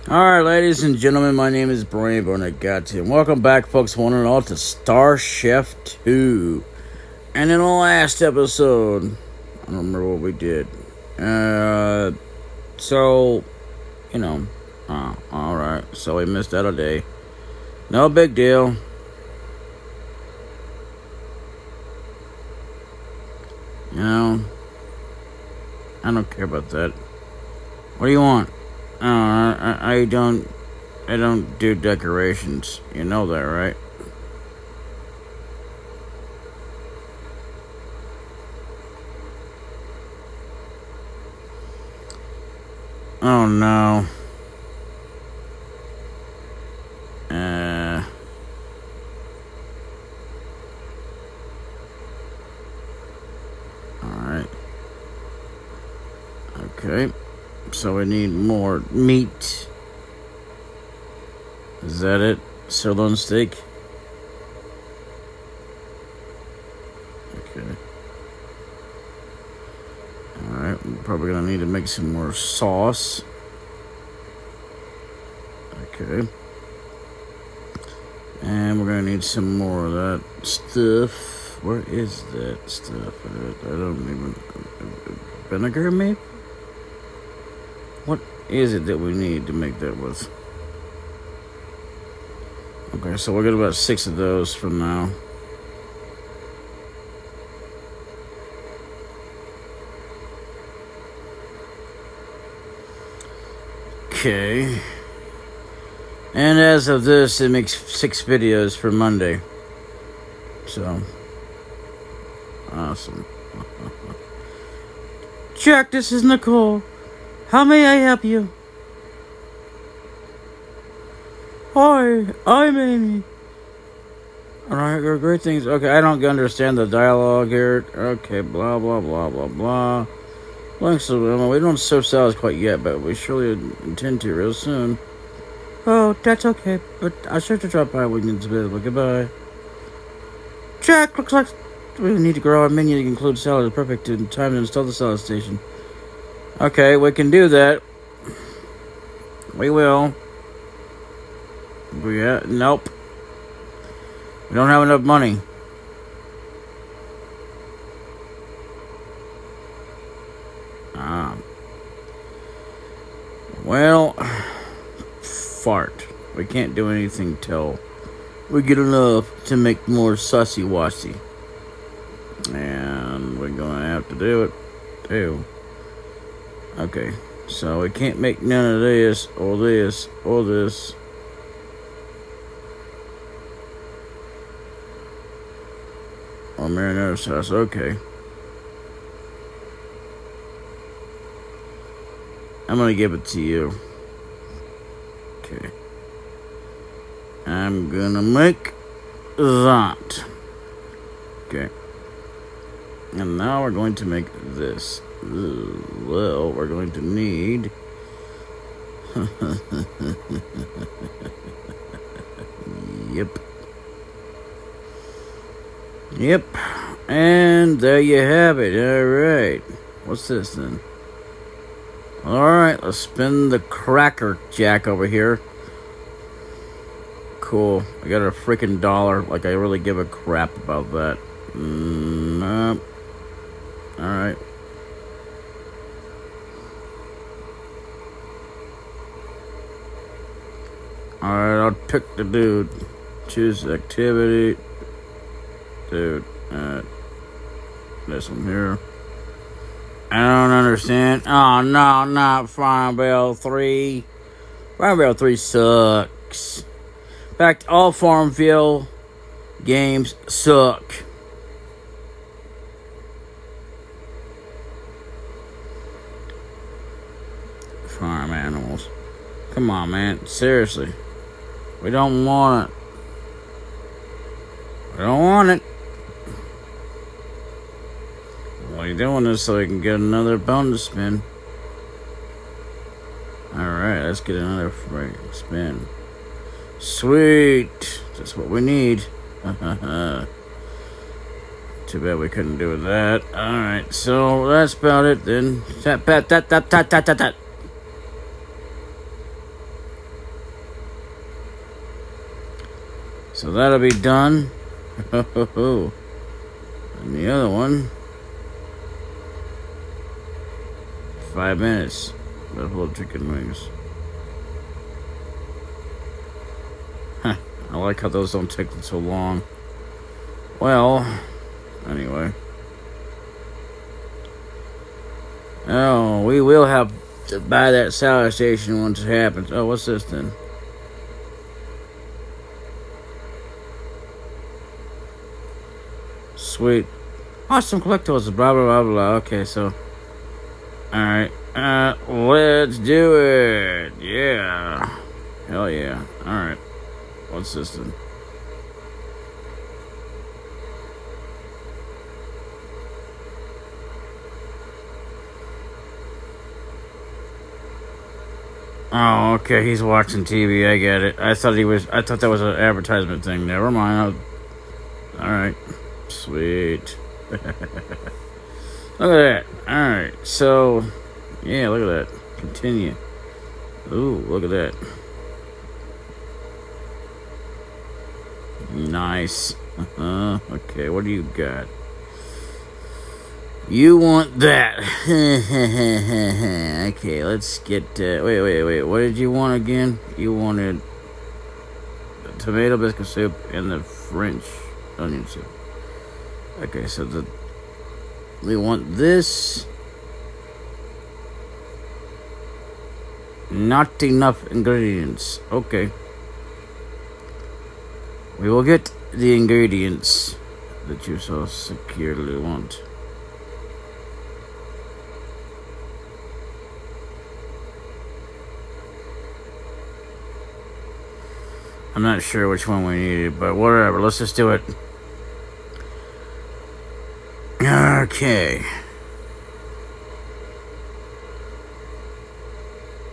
Alright, ladies and gentlemen, my name is Brian Bonagatti, and welcome back, folks, one and all, to Star Chef 2. And in the last episode, I don't remember what we did. Alright, so we missed out a day. No big deal. I don't care about that. What do you want? I don't do decorations. You know that, right? Oh no. Alright. Okay. So we need more meat. Is that it? Sirloin steak? Okay. Alright, we're probably gonna need to make some more sauce. Okay. And we're gonna need some more of that stuff. Where is that stuff? I don't even... Vinegar, maybe? What is it that we need to make that with? Okay, so we'll get about 6 of those from now. Okay. And as of this, it makes 6 videos for Monday. So, awesome. Jack, this is Nicole. How may I help you? Hi, I'm Amy. Alright, great things. Okay, I don't understand the dialogue here. Okay, blah, blah, blah, blah, blah. We don't serve salads quite yet, but we surely intend to real soon. Oh, that's okay, but I'll sure to drop by when it's available. Goodbye. Jack, looks like we need to grow our menu to include salad. It's perfect in time to install the salad station. Okay, we can do that. We will. Nope. We don't have enough money. Well, fart. We can't do anything till we get enough to make more sussy-wassy. And we're gonna have to do it, too. Okay, so we can't make none of this, or this, or this. Or marinara sauce, okay. I'm gonna give it to you. Okay. I'm gonna make that. Okay. And now we're going to make this. Well, we're going to need... Yep. And there you have it. Alright. What's this then? Alright, let's spin the cracker jack over here. Cool. I got a freaking $1. Like, I really give a crap about that. Nope. Alright. Alright, I'll pick the dude. Choose activity. Dude, this one here. I don't understand. Oh, no, not Farmville 3. Farmville 3 sucks. In fact, all Farmville games suck. Farm animals. Come on, man. Seriously. We don't want it. We don't want it. Why are you doing this so we can get another bone to spin? Alright, let's get another spin. Sweet. That's what we need. Too bad we couldn't do that. Alright, so that's about it then. So that'll be done. And the other one, 5 minutes. Buffalo chicken wings. Huh, I like how those don't take so long. Well, anyway. Oh, we will have to buy that salad station once it happens. Oh, what's this then? Sweet. Awesome collectibles, blah, blah, blah, blah. Okay, so. Alright. Let's do it. Yeah. Hell yeah. Alright. What's this then? Oh, okay. He's watching TV. I get it. I thought that was an advertisement thing. Never mind. Alright. Sweet. Look at that. Alright. So, yeah, look at that. Continue. Ooh, look at that. Nice. Okay, what do you got? You want that. Okay, let's get... wait. What did you want again? You wanted the tomato biscuit soup and the French onion soup. Okay, so we want this. Not enough ingredients. Okay. We will get the ingredients that you so securely want. I'm not sure which one we needed, but whatever. Let's just do it. Okay.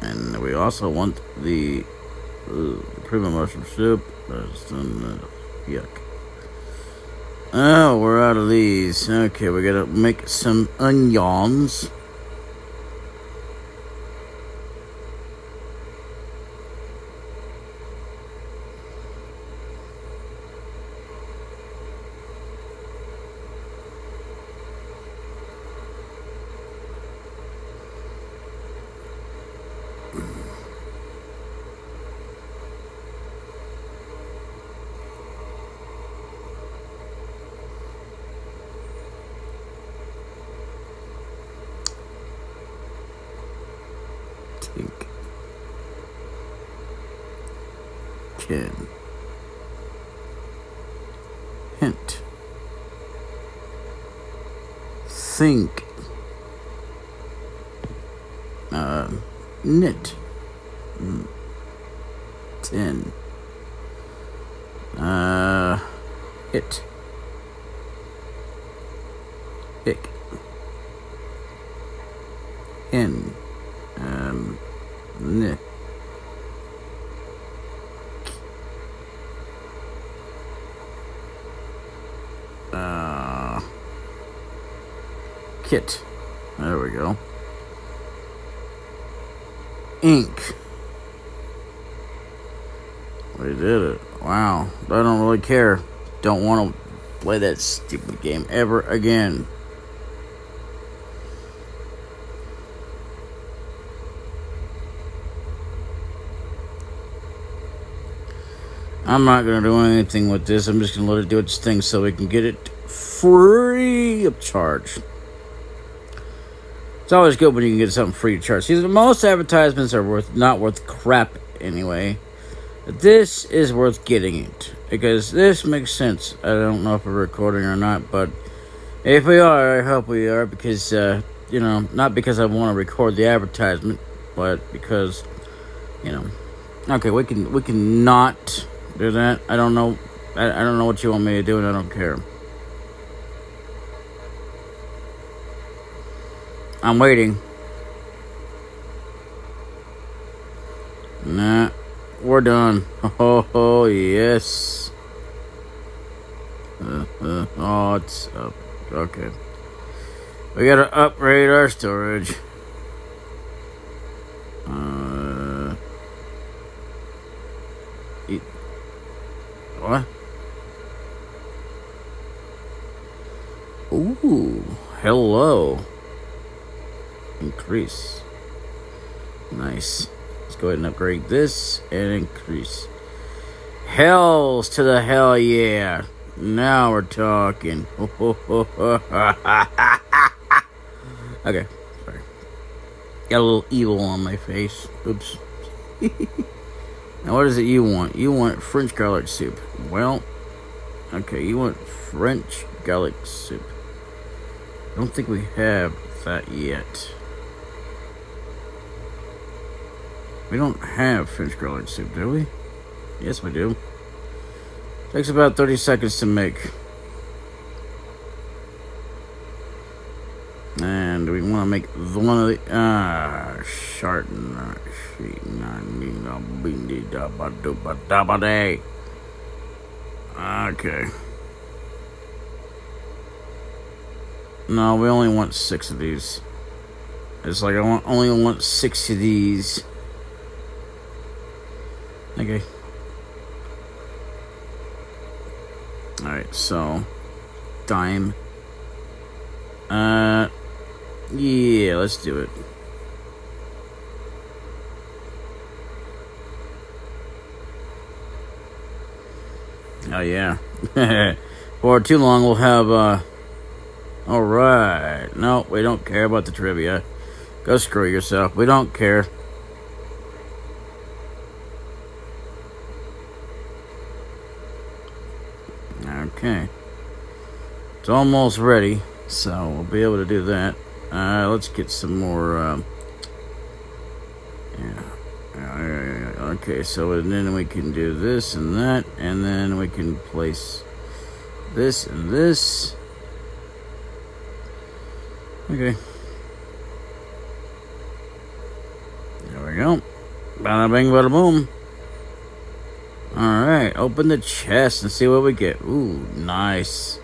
And we also want the cream of mushroom soup. Yuck. Oh, we're out of these. Okay, we gotta make some onions. Hint. Think. Knit. 10. Hit. Hick. In. Knit. Kit. There we go. Ink. We did it. Wow. I don't really care. Don't want to play that stupid game ever again. I'm not going to do anything with this. I'm just going to let it do its thing so we can get it free of charge. It's always good when you can get something free of charge. See, most advertisements are not worth crap anyway. But this is worth getting it. Because this makes sense. I don't know if we're recording or not, but if we are, I hope we are. Because, not because I want to record the advertisement, but because, Okay, we can not do that. I don't know. I don't know what you want me to do, and I don't care. I'm waiting. Nah, we're done. Oh yes. Oh, it's up. Okay. We gotta upgrade our storage. What? Ooh, hello. Increase. Nice. Let's go ahead and upgrade this and increase. Hells to the hell yeah. Now we're talking. Okay, sorry. Got a little evil on my face. Oops. Now what is it you want? You want French garlic soup. Well, okay, you want French garlic soup. I don't think we have that yet. We don't have French garlic soup, do we? Yes, we do. Takes about 30 seconds to make. And we want to make one of the okay. No, we only want 6 of these. It's like I only want 6 of these. Okay. Alright, so dime. Yeah, let's do it. Oh yeah. For too long we'll have alright. No, we don't care about the trivia. Go screw yourself. We don't care. Okay. It's almost ready, so we'll be able to do that. Let's get some more, okay, so then we can do this and that, and then we can place this and this. Okay. There we go. Bada bing, bada boom. Alright, open the chest and see what we get. Ooh, nice.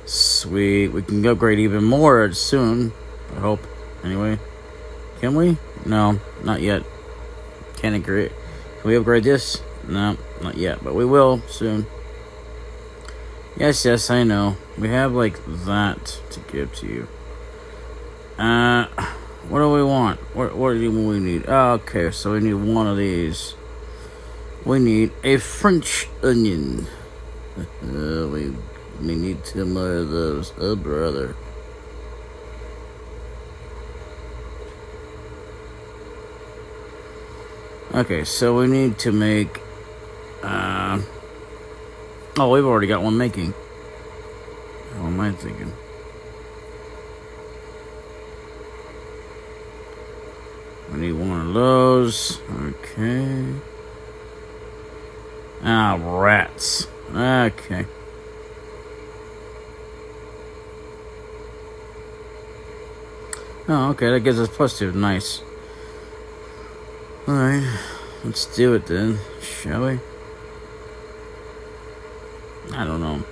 Sweet. We can upgrade even more soon. I hope. Anyway. Can we? No, not yet. Can't agree. Can we upgrade this? No, not yet. But we will soon. Yes, I know. We have like that to give to you. What do we want? What do we need? Okay, so we need one of these. We need a French onion. We need 2 more of those. Oh, brother. Okay, so we need to make... oh, we've already got one making. What am I thinking? We need one of those. Okay. Ah, rats. Okay. Oh, okay, that gives us +2. Nice. Alright, let's do it then, shall we? I don't know.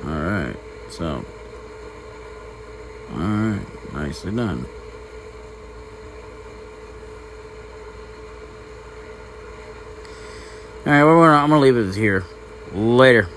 Alright, so. Alright, nicely done. Alright, I'm gonna leave it here. Later.